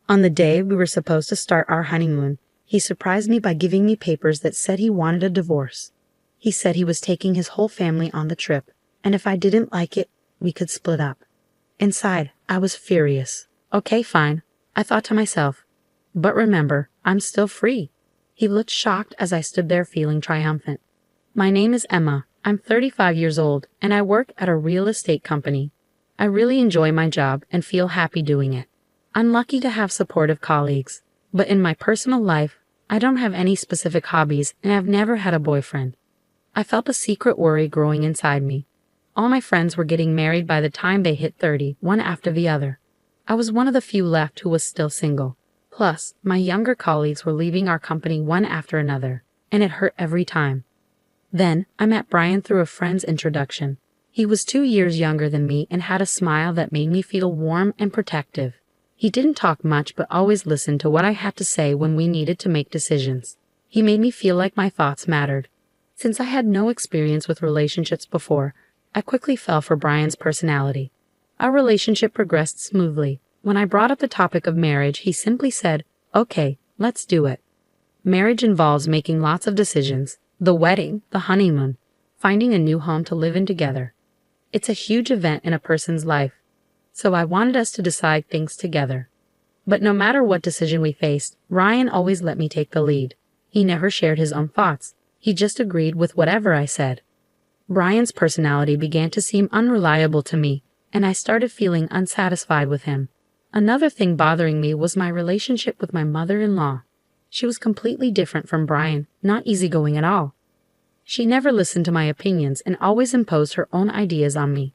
On the day we were supposed to start our honeymoon, he surprised me by giving me papers that said he wanted a divorce. He said he was taking his whole family on the trip, and if I didn't like it, we could split up. Inside, I was furious. Okay, fine, I thought to myself. But remember, I'm still free. He looked shocked as I stood there feeling triumphant. My name is Emma. I'm 35 years old, and I work at a real estate company. I really enjoy my job and feel happy doing it. I'm lucky to have supportive colleagues, but in my personal life, I don't have any specific hobbies and I've never had a boyfriend. I felt a secret worry growing inside me. All my friends were getting married by the time they hit 30, one after the other. I was one of the few left who was still single. Plus, my younger colleagues were leaving our company one after another, and it hurt every time. Then, I met Brian through a friend's introduction. He was 2 years younger than me and had a smile that made me feel warm and protective. He didn't talk much but always listened to what I had to say when we needed to make decisions. He made me feel like my thoughts mattered. Since I had no experience with relationships before, I quickly fell for Brian's personality. Our relationship progressed smoothly. When I brought up the topic of marriage, he simply said, "Okay, let's do it." Marriage involves making lots of decisions: the wedding, the honeymoon, finding a new home to live in together. It's a huge event in a person's life, so I wanted us to decide things together. But no matter what decision we faced, Ryan always let me take the lead. He never shared his own thoughts. He just agreed with whatever I said. Brian's personality began to seem unreliable to me, and I started feeling unsatisfied with him. Another thing bothering me was my relationship with my mother-in-law. She was completely different from Brian, not easygoing at all. She never listened to my opinions and always imposed her own ideas on me.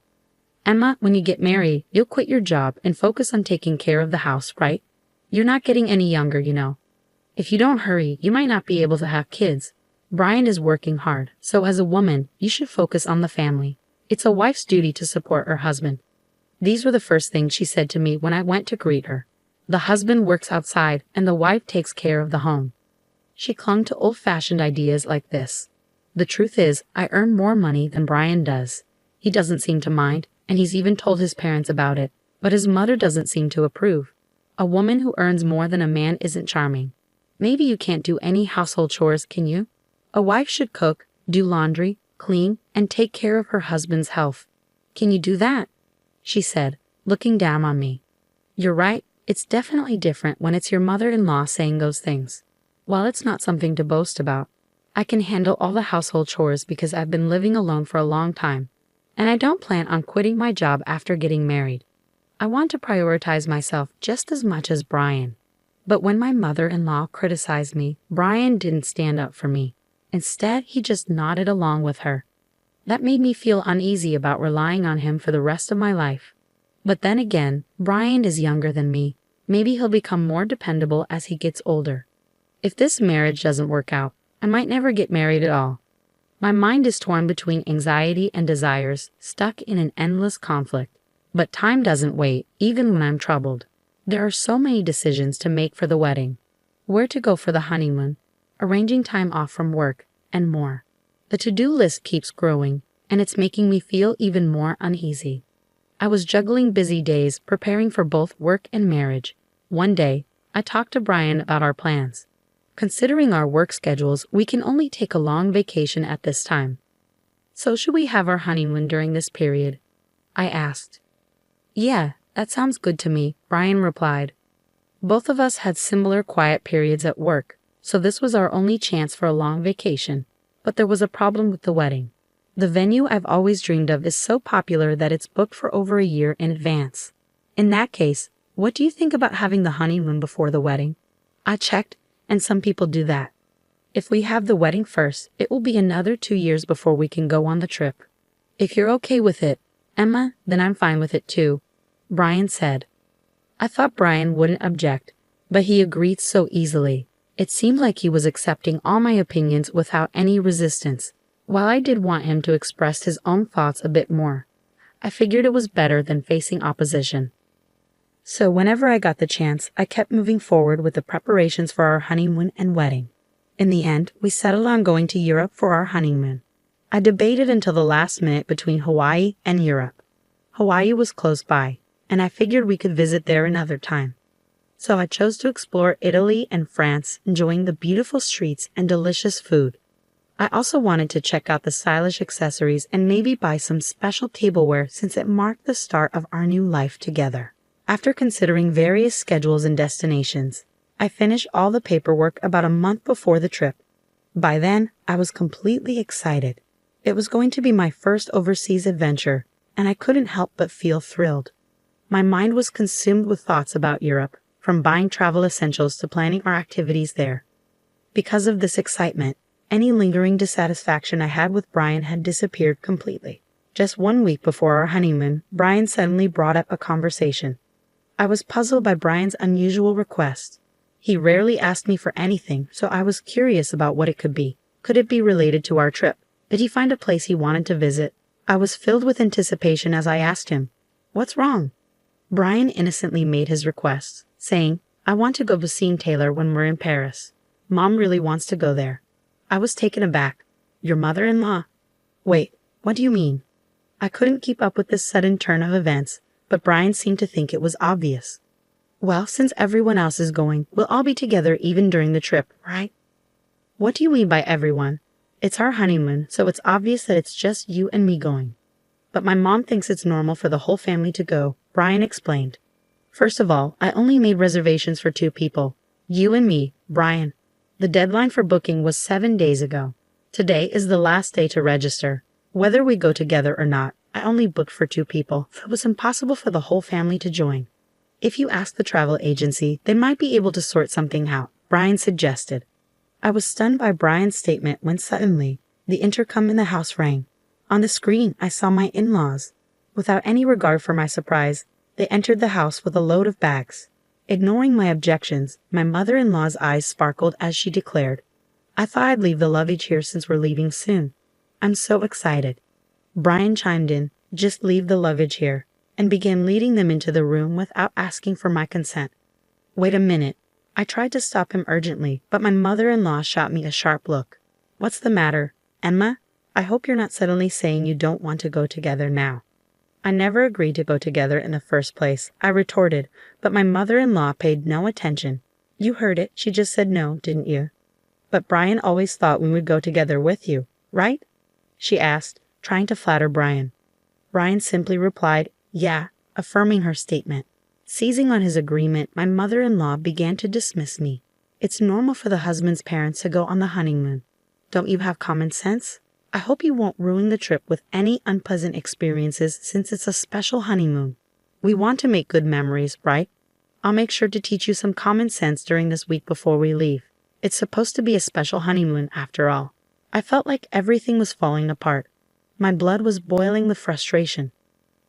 "Emma, when you get married, you'll quit your job and focus on taking care of the house, right? You're not getting any younger, you know. If you don't hurry, you might not be able to have kids. Brian is working hard, so as a woman, you should focus on the family. It's a wife's duty to support her husband." These were the first things she said to me when I went to greet her. The husband works outside and the wife takes care of the home. She clung to old-fashioned ideas like this. The truth is, I earn more money than Brian does. He doesn't seem to mind, and he's even told his parents about it, but his mother doesn't seem to approve. A woman who earns more than a man isn't charming. Maybe you can't do any household chores, can you? A wife should cook, do laundry, clean, and take care of her husband's health. Can you do that? She said, looking down on me. You're right, it's definitely different when it's your mother-in-law saying those things. While it's not something to boast about, I can handle all the household chores because I've been living alone for a long time, and I don't plan on quitting my job after getting married. I want to prioritize myself just as much as Brian. But when my mother-in-law criticized me, Brian didn't stand up for me. Instead, he just nodded along with her. That made me feel uneasy about relying on him for the rest of my life. But then again, Brian is younger than me. Maybe he'll become more dependable as he gets older. If this marriage doesn't work out, I might never get married at all. My mind is torn between anxiety and desires, stuck in an endless conflict. But time doesn't wait, even when I'm troubled. There are so many decisions to make for the wedding, where to go for the honeymoon, arranging time off from work, and more. The to-do list keeps growing, and it's making me feel even more uneasy. I was juggling busy days, preparing for both work and marriage. One day, I talked to Brian about our plans. Considering our work schedules, we can only take a long vacation at this time. So should we have our honeymoon during this period? I asked. Yeah, that sounds good to me, Brian replied. Both of us had similar quiet periods at work, so this was our only chance for a long vacation. But there was a problem with the wedding. The venue I've always dreamed of is so popular that it's booked for over a year in advance. In that case, what do you think about having the honeymoon before the wedding? I checked, and some people do that. If we have the wedding first, it will be another 2 years before we can go on the trip. If you're okay with it, Emma, then I'm fine with it too, Brian said. I thought Brian wouldn't object, but he agreed so easily. It seemed like he was accepting all my opinions without any resistance. While I did want him to express his own thoughts a bit more, I figured it was better than facing opposition. So whenever I got the chance, I kept moving forward with the preparations for our honeymoon and wedding. In the end, we settled on going to Europe for our honeymoon. I debated until the last minute between Hawaii and Europe. Hawaii was close by, and I figured we could visit there another time. So I chose to explore Italy and France, enjoying the beautiful streets and delicious food. I also wanted to check out the stylish accessories and maybe buy some special tableware since it marked the start of our new life together. After considering various schedules and destinations, I finished all the paperwork about a month before the trip. By then, I was completely excited. It was going to be my first overseas adventure, and I couldn't help but feel thrilled. My mind was consumed with thoughts about Europe, from buying travel essentials to planning our activities there. Because of this excitement, any lingering dissatisfaction I had with Brian had disappeared completely. Just 1 week before our honeymoon, Brian suddenly brought up a conversation. I was puzzled by Brian's unusual request. He rarely asked me for anything, so I was curious about what it could be. Could it be related to our trip? Did he find a place he wanted to visit? I was filled with anticipation as I asked him, "What's wrong?" Brian innocently made his request, saying, "I want to go to see Taylor when we're in Paris. Mom really wants to go there." I was taken aback. "Your mother-in-law?" "Wait, what do you mean?" I couldn't keep up with this sudden turn of events, but Brian seemed to think it was obvious. "Well, since everyone else is going, we'll all be together even during the trip, right?" "What do you mean by everyone? It's our honeymoon, so it's obvious that it's just you and me going." "But my mom thinks it's normal for the whole family to go," Brian explained. "First of all, I only made reservations for 2 people. You and me, Brian. The deadline for booking was 7 days ago. Today is the last day to register. Whether we go together or not, I only booked for 2 people, so it was impossible for the whole family to join. If you ask the travel agency, they might be able to sort something out," Brian suggested. I was stunned by Brian's statement when suddenly, the intercom in the house rang. On the screen, I saw my in-laws. Without any regard for my surprise, they entered the house with a load of bags. Ignoring my objections, my mother-in-law's eyes sparkled as she declared, "I thought I'd leave the luggage here since we're leaving soon. I'm so excited." Brian chimed in, "Just leave the luggage here," and began leading them into the room without asking for my consent. "Wait a minute." I tried to stop him urgently, but my mother-in-law shot me a sharp look. "What's the matter, Emma? I hope you're not suddenly saying you don't want to go together now." "I never agreed to go together in the first place," I retorted, but my mother-in-law paid no attention. "You heard it, she just said no, didn't you?" "But Brian always thought we would go together with you, right?" she asked, trying to flatter Brian. Brian simply replied, "Yeah," affirming her statement. Seizing on his agreement, my mother-in-law began to dismiss me. "It's normal for the husband's parents to go on the honeymoon. Don't you have common sense? I hope you won't ruin the trip with any unpleasant experiences since it's a special honeymoon. We want to make good memories, right? I'll make sure to teach you some common sense during this week before we leave. It's supposed to be a special honeymoon after all." I felt like everything was falling apart. My blood was boiling with frustration.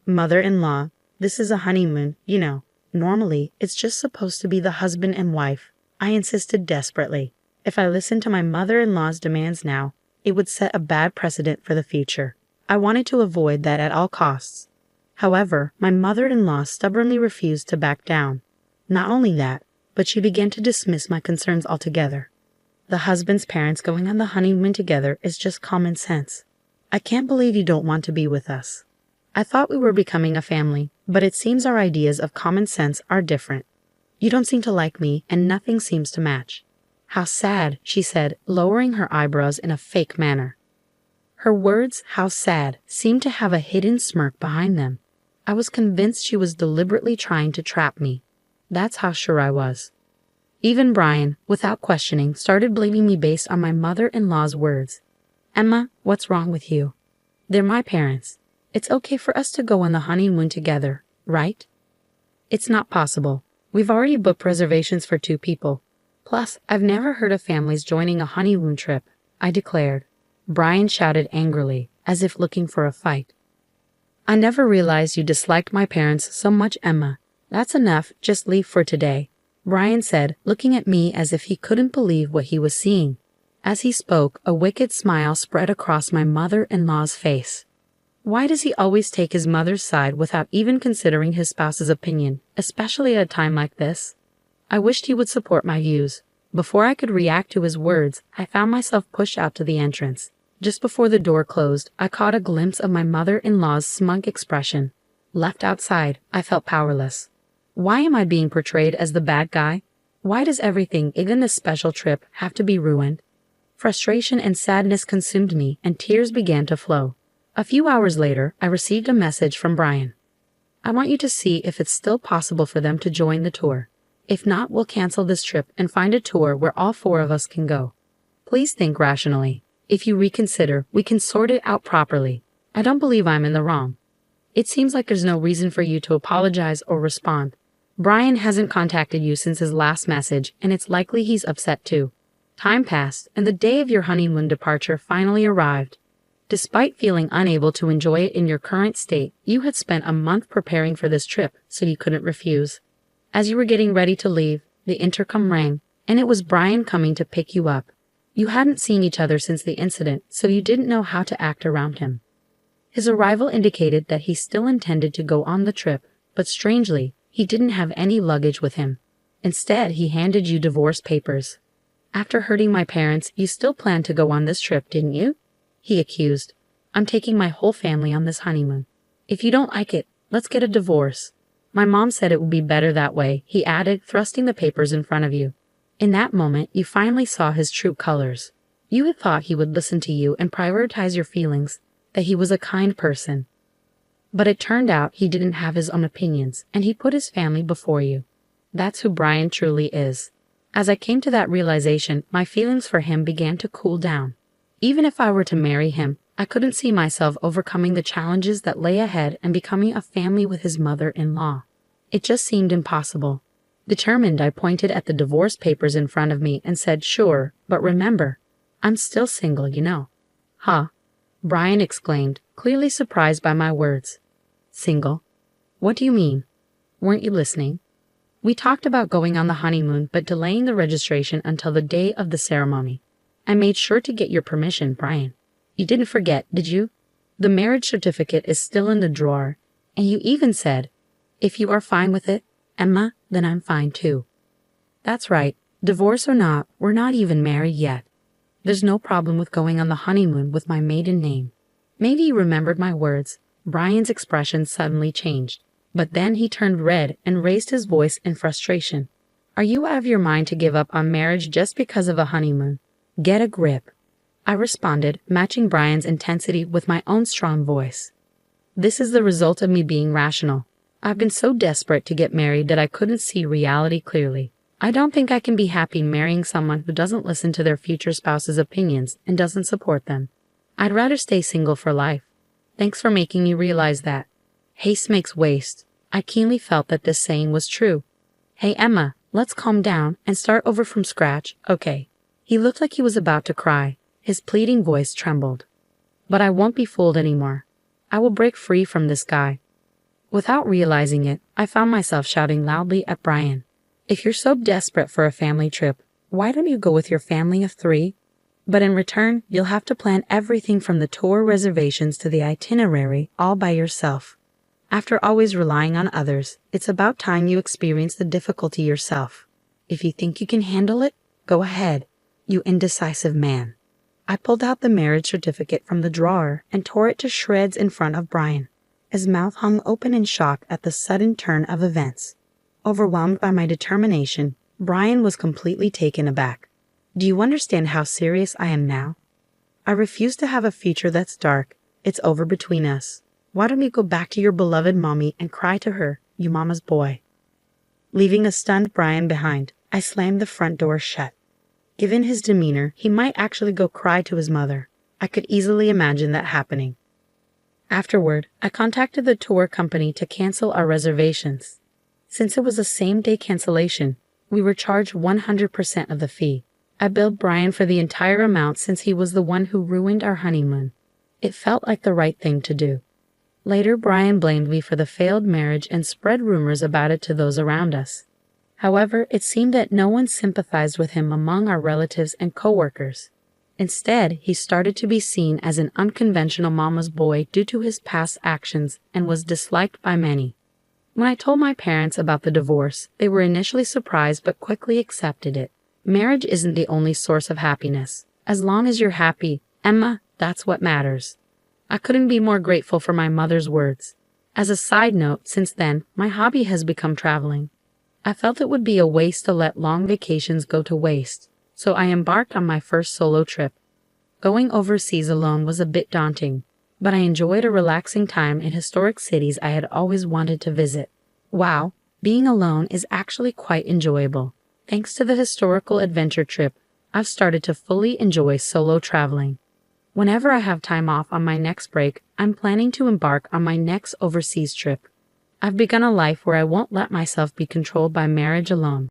"Mother-in-law, this is a honeymoon, you know. Normally, it's just supposed to be the husband and wife," I insisted desperately. If I listened to my mother-in-law's demands now, it would set a bad precedent for the future. I wanted to avoid that at all costs. However, my mother-in-law stubbornly refused to back down. Not only that, but she began to dismiss my concerns altogether. "The husband's parents going on the honeymoon together is just common sense. I can't believe you don't want to be with us. I thought we were becoming a family, but it seems our ideas of common sense are different. You don't seem to like me, and nothing seems to match." "How sad," she said, lowering her eyebrows in a fake manner. Her words, "how sad," seemed to have a hidden smirk behind them. I was convinced she was deliberately trying to trap me. That's how sure I was. Even Brian, without questioning, started blaming me based on my mother-in-law's words. "Emma, what's wrong with you? They're my parents. It's okay for us to go on the honeymoon together, right?" "It's not possible. We've already booked reservations for 2 people. Plus, I've never heard of families joining a honeymoon trip," I declared. Brian shouted angrily, as if looking for a fight. "I never realized you disliked my parents so much, Emma. That's enough, just leave for today," Brian said, looking at me as if he couldn't believe what he was seeing. As he spoke, a wicked smile spread across my mother-in-law's face. Why does he always take his mother's side without even considering his spouse's opinion, especially at a time like this? I wished he would support my views. Before I could react to his words, I found myself pushed out to the entrance. Just before the door closed, I caught a glimpse of my mother-in-law's smug expression. Left outside, I felt powerless. Why am I being portrayed as the bad guy? Why does everything, even this special trip, have to be ruined? Frustration and sadness consumed me, and tears began to flow. A few hours later, I received a message from Brian. I want you to see if it's still possible for them to join the tour. If not, we'll cancel this trip and find a tour where all four of us can go. Please think rationally. If you reconsider, we can sort it out properly. I don't believe I'm in the wrong. It seems like there's no reason for you to apologize or respond. Brian hasn't contacted you since his last message, and it's likely he's upset too. Time passed, and the day of your honeymoon departure finally arrived. Despite feeling unable to enjoy it in your current state, you had spent a month preparing for this trip, so you couldn't refuse. As you were getting ready to leave, the intercom rang, and it was Brian coming to pick you up. You hadn't seen each other since the incident, so you didn't know how to act around him. His arrival indicated that he still intended to go on the trip, but strangely, he didn't have any luggage with him. Instead, he handed you divorce papers. After hurting my parents, you still planned to go on this trip, didn't you? He accused. I'm taking my whole family on this honeymoon. If you don't like it, let's get a divorce. My mom said it would be better that way, he added, thrusting the papers in front of you. In that moment, you finally saw his true colors. You had thought he would listen to you and prioritize your feelings, that he was a kind person. But it turned out he didn't have his own opinions, and he put his family before you. That's who Brian truly is. As I came to that realization, my feelings for him began to cool down. Even if I were to marry him, I couldn't see myself overcoming the challenges that lay ahead and becoming a family with his mother-in-law. It just seemed impossible. Determined, I pointed at the divorce papers in front of me and said, "Sure, but remember, I'm still single, you know." "Huh?" Brian exclaimed, clearly surprised by my words. "Single? What do you mean? Weren't you listening? We talked about going on the honeymoon but delaying the registration until the day of the ceremony. I made sure to get your permission, Brian. You didn't forget, did you? The marriage certificate is still in the drawer, and you even said, 'If you are fine with it, Emma, then I'm fine too.' That's right. Divorce or not, we're not even married yet. There's no problem with going on the honeymoon with my maiden name." Maybe you remembered my words. Brian's expression suddenly changed. But then he turned red and raised his voice in frustration. "Are you out of your mind to give up on marriage just because of a honeymoon? Get a grip." I responded, matching Brian's intensity with my own strong voice. "This is the result of me being rational. I've been so desperate to get married that I couldn't see reality clearly. I don't think I can be happy marrying someone who doesn't listen to their future spouse's opinions and doesn't support them. I'd rather stay single for life. Thanks for making me realize that. Haste makes waste." I keenly felt that this saying was true. "Hey Emma, let's calm down and start over from scratch, okay?" He looked like he was about to cry. His pleading voice trembled. "But I won't be fooled anymore. I will break free from this guy." Without realizing it, I found myself shouting loudly at Brian. "If you're so desperate for a family trip, why don't you go with your family of 3? But in return, you'll have to plan everything from the tour reservations to the itinerary all by yourself. After always relying on others, it's about time you experience the difficulty yourself. If you think you can handle it, go ahead, you indecisive man." I pulled out the marriage certificate from the drawer and tore it to shreds in front of Brian. His mouth hung open in shock at the sudden turn of events. Overwhelmed by my determination, Brian was completely taken aback. "Do you understand how serious I am now? I refuse to have a future that's dark. It's over between us. Why don't you go back to your beloved mommy and cry to her, you mama's boy?" Leaving a stunned Brian behind, I slammed the front door shut. Given his demeanor, he might actually go cry to his mother. I could easily imagine that happening. Afterward, I contacted the tour company to cancel our reservations. Since it was a same-day cancellation, we were charged 100% of the fee. I billed Brian for the entire amount since he was the one who ruined our honeymoon. It felt like the right thing to do. Later, Brian blamed me for the failed marriage and spread rumors about it to those around us. However, it seemed that no one sympathized with him among our relatives and coworkers. Instead, he started to be seen as an unconventional mama's boy due to his past actions and was disliked by many. When I told my parents about the divorce, they were initially surprised but quickly accepted it. Marriage isn't the only source of happiness. As long as you're happy, Emma, that's what matters. I couldn't be more grateful for my mother's words. As a side note, since then, my hobby has become traveling. I felt it would be a waste to let long vacations go to waste, so I embarked on my first solo trip. Going overseas alone was a bit daunting, but I enjoyed a relaxing time in historic cities I had always wanted to visit. Wow, being alone is actually quite enjoyable. Thanks to the historical adventure trip, I've started to fully enjoy solo traveling. Whenever I have time off on my next break, I'm planning to embark on my next overseas trip. I've begun a life where I won't let myself be controlled by marriage alone.